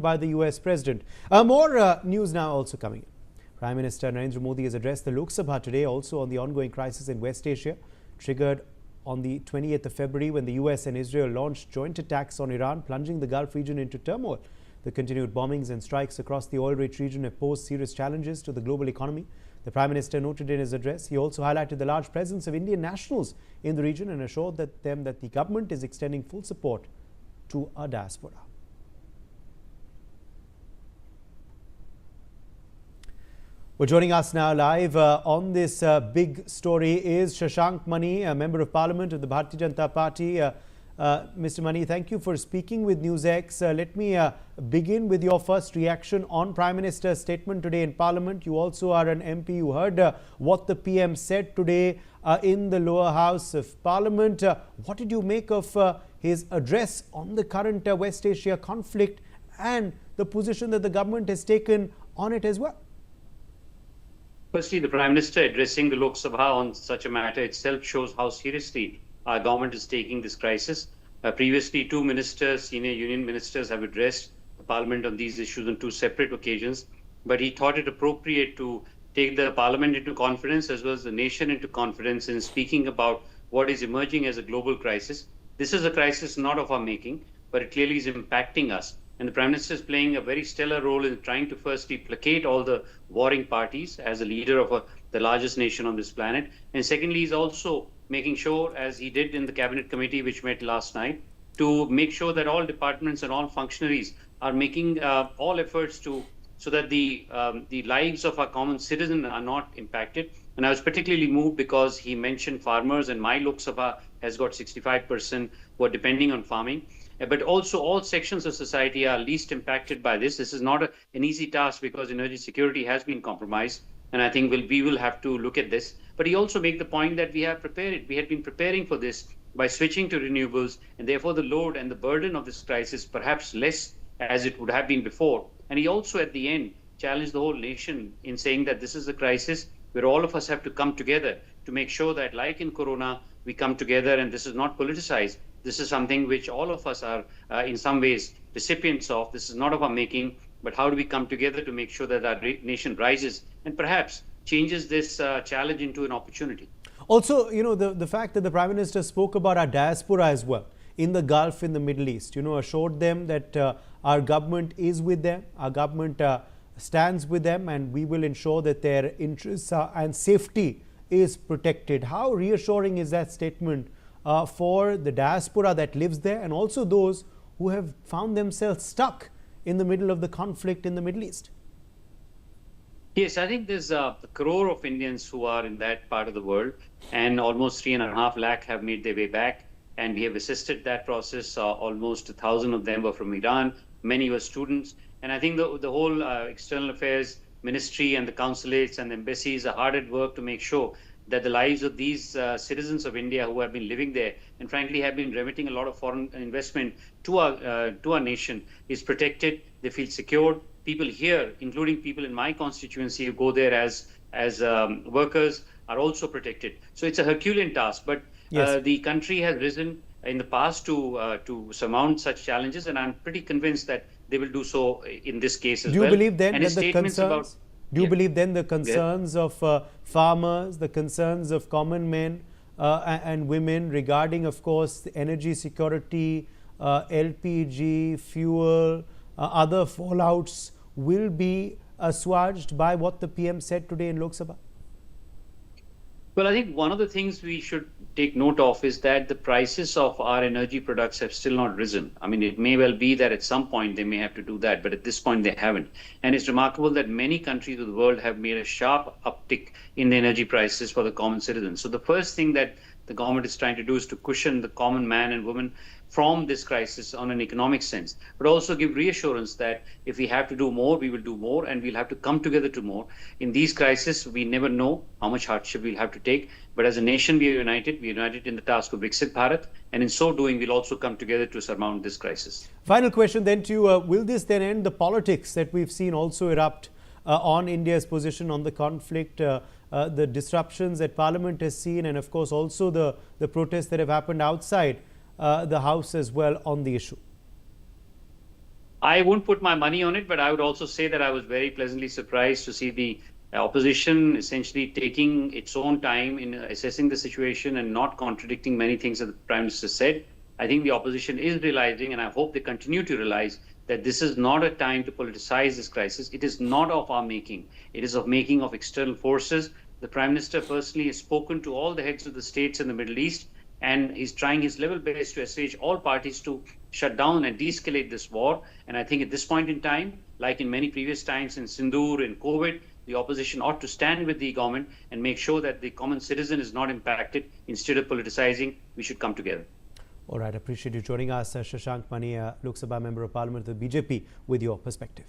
by the US President. More news now also coming in. Prime Minister Narendra Modi has addressed the Lok Sabha today also on the ongoing crisis in West Asia, triggered on the 28th of February when the US and Israel launched joint attacks on Iran, plunging the Gulf region into turmoil. The continued bombings and strikes across the oil-rich region have posed serious challenges to the global economy. The Prime Minister noted in his address, he also highlighted the large presence of Indian nationals in the region and assured them that the government is extending full support to our diaspora. Well, joining us now live on this big story is Shashank Mani, a Member of Parliament of the Bharatiya Janata Party. Mr. Mani, thank you for speaking with Newsx. Let me begin with your first reaction on Prime Minister's statement today in Parliament. You also are an MP. You heard what the PM said today in the lower house of Parliament. What did you make of his address on the current West Asia conflict and the position that the government has taken on it as well? Firstly, the Prime Minister addressing the Lok Sabha on such a matter itself shows how seriously our government is taking this crisis. Previously, two ministers, senior union ministers, have addressed the Parliament on these issues on two separate occasions. But he thought it appropriate to take the Parliament into confidence as well as the nation into confidence in speaking about what is emerging as a global crisis. This is a crisis not of our making, but it clearly is impacting us. And the Prime Minister is playing a very stellar role in trying to firstly placate all the warring parties as a leader of the largest nation on this planet. And secondly, he's also making sure, as he did in the Cabinet Committee, which met last night, to make sure that all departments and all functionaries are making all efforts so that the lives of our common citizens are not impacted. And I was particularly moved because he mentioned farmers, and my Lok Sabha has got 65% who are depending on farming. But also all sections of society are least impacted by this. This is not an easy task because energy security has been compromised. And I think we will have to look at this. But he also made the point that we have prepared. We had been preparing for this by switching to renewables, and therefore the load and the burden of this crisis perhaps less as it would have been before. And he also at the end challenged the whole nation in saying that this is a crisis where all of us have to come together to make sure that, like in Corona, we come together, and this is not politicized. This is something which all of us are in some ways recipients of. This is not of our making, but how do we come together to make sure that our nation rises and perhaps changes this challenge into an opportunity. Also, the fact that the Prime Minister spoke about our diaspora as well in the Gulf, in the Middle East, assured them that our government is with them, our government stands with them, and we will ensure that their interests and safety is protected. How reassuring is that statement for the diaspora that lives there and also those who have found themselves stuck in the middle of the conflict in the Middle East? Yes, I think there's a crore of Indians who are in that part of the world, and almost 3.5 lakh have made their way back, and we have assisted that process. Almost 1,000 of them were from Iran, many were students, and I think the whole External Affairs Ministry and the consulates and the embassies are hard at work to make sure that the lives of these citizens of India who have been living there and frankly have been remitting a lot of foreign investment to our nation is protected. They feel secured. People here, including people in my constituency who go there as workers, are also protected. So it's a Herculean task, but yes, the country has risen in the past to surmount such challenges, and I'm pretty convinced that they will do so in this case as well. Do you believe then that the concerns? Do you believe then the concerns of farmers, the concerns of common men and women regarding, of course, the energy security, LPG, fuel, other fallouts will be assuaged by what the PM said today in Lok Sabha? Well, I think one of the things we should take note of is that the prices of our energy products have still not risen. I mean, it may well be that at some point they may have to do that, but at this point they haven't. And it's remarkable that many countries of the world have made a sharp uptick in the energy prices for the common citizen. So the first thing that the government is trying to do is to cushion the common man and woman from this crisis on an economic sense, but also give reassurance that if we have to do more, we will do more, and we'll have to come together to more. In these crises, we never know how much hardship we'll have to take, but as a nation, we are united. We are united in the task of Viksit Bharat, and in so doing, we'll also come together to surmount this crisis. Final question then to you. Will this then end the politics that we've seen also erupt on India's position on the conflict, the disruptions that Parliament has seen, and of course also the protests that have happened outside the House as well on the issue? I wouldn't put my money on it, but I would also say that I was very pleasantly surprised to see the opposition essentially taking its own time in assessing the situation and not contradicting many things that the Prime Minister said. I think the opposition is realizing, and I hope they continue to realize, that this is not a time to politicize this crisis. It is not of our making. It is of making of external forces. The Prime Minister personally has spoken to all the heads of the states in the Middle East, and he's trying his level best to assuage all parties to shut down and de-escalate this war. And I think at this point in time, like in many previous times in Sindoor and COVID, the opposition ought to stand with the government and make sure that the common citizen is not impacted. Instead of politicizing, we should come together. All right, appreciate you joining us, Shashank Mani, Lok Sabha Member of Parliament of the BJP, with your perspective.